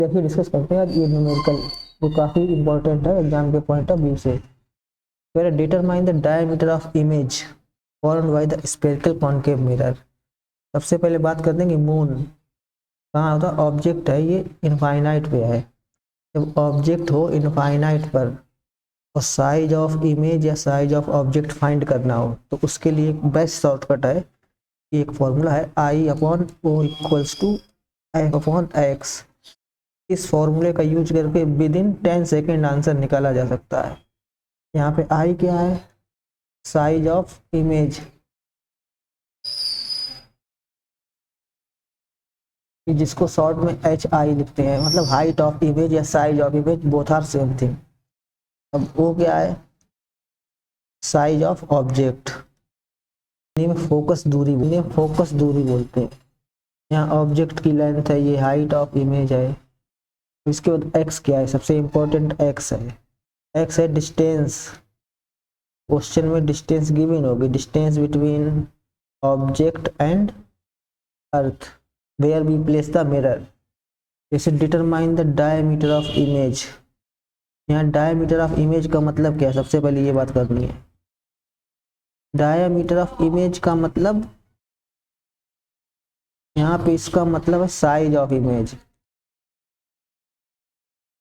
देखिए डिस्कस करते हैं ये न्यूमेरिकल, जो काफ़ी इंपॉर्टेंट है एग्जाम के पॉइंट ऑफ व्यू से। फिर determine the diameter of image formed by the spherical concave mirror. सबसे पहले बात करते हैं कि मून कहाँ होता है, ऑब्जेक्ट है ये इनफाइनाइट पे है। जब ऑब्जेक्ट हो इनफाइनाइट पर और साइज ऑफ इमेज या साइज ऑफ ऑब्जेक्ट फाइंड करना हो तो उसके लिए एक बेस्ट शॉर्टकट है, एक फॉर्मूला है I upon O equals to F upon X. इस फॉर्मूले का यूज करके विद इन 10 सेकेंड आंसर निकाला जा सकता है। यहाँ पे आई क्या है, साइज ऑफ इमेज, जिसको शॉर्ट में एच आई लिखते हैं, मतलब हाइट ऑफ इमेज या size of image, both are same thing. अब वो क्या है, साइज ऑफ ऑब्जेक्ट, में फोकस दूरी, फोकस दूरी बोलते हैं। यहाँ ऑब्जेक्ट की लेंथ है, ये हाइट ऑफ इमेज है। इसके बाद एक्स क्या है, सबसे इंपॉर्टेंट एक्स है। एक्स है डिस्टेंस, क्वेश्चन में डिस्टेंस गिवन होगी, distance between object and earth where we place the mirror. जैसे determine the diameter of image, यहाँ डायमीटर ऑफ इमेज का मतलब क्या है, सबसे पहले ये बात करनी है। डायमीटर ऑफ इमेज का मतलब, यहाँ पे इसका मतलब है साइज ऑफ इमेज।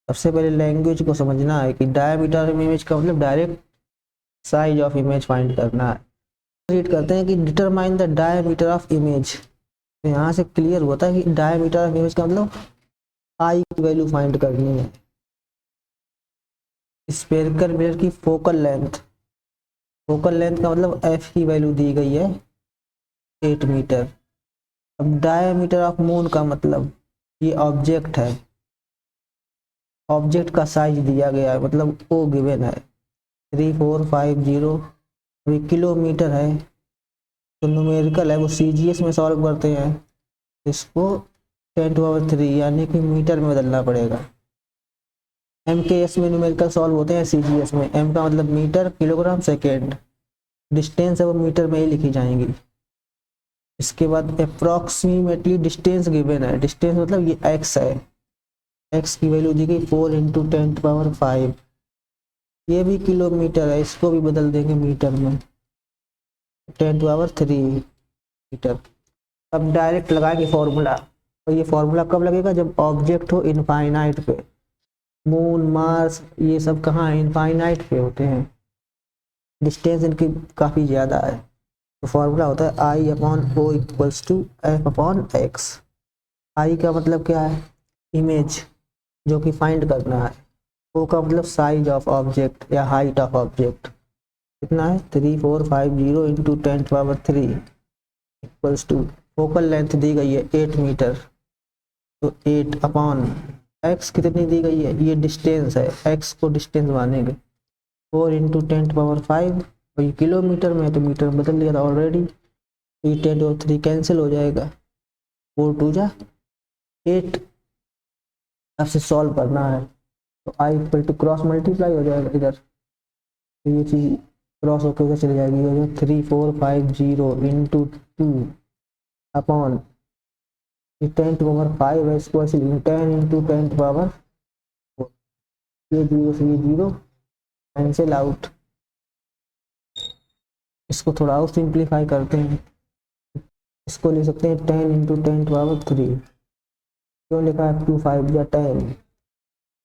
सबसे पहले लैंग्वेज को समझना है कि डायमीटर ऑफ इमेज का मतलब direct size of image find करना है। रीड करते हैं कि determine the diameter of image, तो यहाँ से क्लियर होता है कि डायमीटर ऑफ इमेज का मतलब आई की वैल्यू फाइंड करनी है। स्फेरिकल मिरर की फोकल लेंथ, फोकल लेंथ का मतलब एफ की वैल्यू दी गई है 8 मीटर। अब डायमीटर ऑफ मून का मतलब, ये ऑब्जेक्ट है, ऑब्जेक्ट का साइज दिया गया है, मतलब ओ गिवन है 3450, अभी किलोमीटर है तो न्यूमेरिकल है वो सीजीएस में सॉल्व करते हैं, इसको 10⁻³ यानी कि मीटर में बदलना पड़ेगा। एम के एस में न्यूमेरिकल सॉल्व होते हैं, सीजीएस में एम का मतलब मीटर, किलोग्राम, सेकेंड, डिस्टेंस है वो मीटर में ही लिखी जाएंगी। इसके बाद अप्रॉक्सीमेटली डिस्टेंस गिवन है, डिस्टेंस मतलब ये एक्स है, एक्स की वैल्यू दी गई 4 × 10⁵, ये भी किलोमीटर है, इसको भी बदल देंगे मीटर में 10⁻³ मीटर। अब डायरेक्ट लगाएंगे फॉर्मूला, और ये फॉर्मूला कब लगेगा, जब ऑब्जेक्ट हो इनफाइनाइट पे। मून, मार्स, ये सब कहाँ है, इनफाइनाइट पे होते हैं, डिस्टेंस इनकी काफ़ी ज़्यादा है। तो फॉर्मूला होता है I upon O equals to F upon X. I का मतलब क्या है, इमेज जो कि फाइंड करना है। ओ का मतलब साइज ऑफ ऑब्जेक्ट या हाइट ऑफ ऑब्जेक्ट, कितना है 3450 × 10⁻³ इक्वल्स टू, फोकल लेंथ दी गई है 8 मीटर, तो 8 अपॉन एक्स कितनी दी गई है, ये डिस्टेंस है, एक्स को डिस्टेंस मानेंगे, 4 × 10⁵, और ये किलोमीटर में है तो मीटर में बदल दिया था ऑलरेडी, तो ये 10⁻³ कैंसिल हो जाएगा, 4 × 2 = 8। अब से सॉल्व करना है तो I equal to cross multiply हो जाएगा इधर, तो ये चीज़ क्रॉस होकर उधर चली जाएगी, हो जाएगा 3450 × 2 अपॉन 10⁵ है, इसको ऐसे 10 × 10⁻⁴, ये जीरो से ये जीरो कैंसिल आउट। इसको थोड़ा और सिंप्लीफाई करते हैं, इसको ले सकते हैं 10 × 10⁻³ क्यों लिखा है, 2 5 या 10,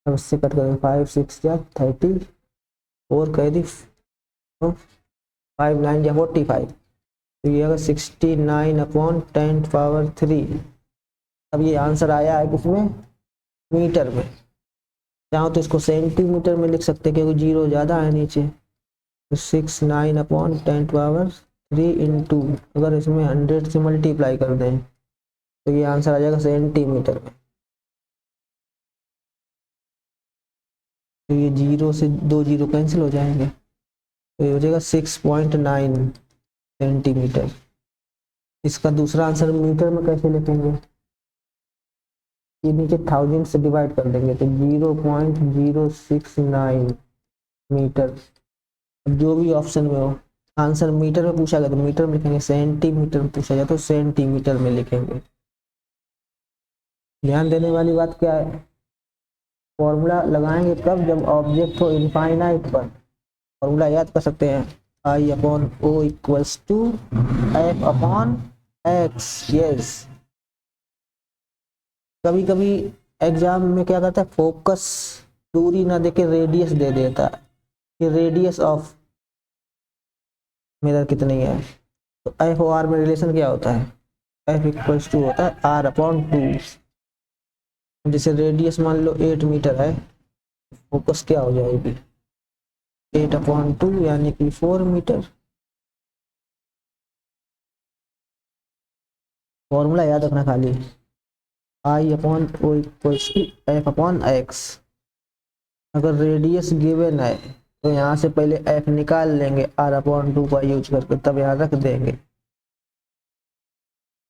अब इससे कट करें 5 6 या 30, 4 कह दी, 5 9 या 45, तो ये अगर 69 अपॉन 10⁻³। अब ये आंसर आया है किसमें, मीटर में। चाहो तो इसको सेंटीमीटर में लिख सकते हैं क्योंकि जीरो ज़्यादा है नीचे, तो 69 अपॉन 10⁻³ इंटू, अगर इसमें 100 से मल्टीप्लाई कर दें तो ये आंसर आ जाएगा सेंटीमीटर में। तो ये जीरो से 2 जीरो कैंसिल हो जाएंगे, तो ये हो जाएगा 6.9 सेंटीमीटर। इसका दूसरा आंसर मीटर में कैसे लिखेंगे, ये नीचे 1000 से डिवाइड कर देंगे तो 0.069 मीटर। अब जो भी ऑप्शन में हो, आंसर मीटर में पूछा गया तो मीटर में लिखेंगे, सेंटीमीटर में पूछा गया तो सेंटीमीटर में लिखेंगे। ध्यान देने वाली बात क्या है, फॉर्मूला लगाएंगे कब, जब ऑब्जेक्ट हो इनफाइनाइट पर। फॉर्मूला याद कर सकते हैं, I upon O equals to F upon X. Yes, कभी कभी एग्जाम में क्या करता है, फोकस दूरी ना देके रेडियस दे देता है कि रेडियस ऑफ मिरर कितनी है। तो एफ और आर में रिलेशन क्या होता है, एफ इक्वल्स टू होता है आर अपॉन टू। जैसे रेडियस मान लो 8 मीटर है, फोकस क्या हो जाएगी 8 अपॉन 2 यानी कि 4 मीटर। फॉर्मूला याद रखना खाली, I upon O equals to F upon X. अगर रेडियस गिवन है तो यहाँ से पहले एफ निकाल लेंगे आर अपॉन 2 का यूज करके, तब यहाँ रख देंगे।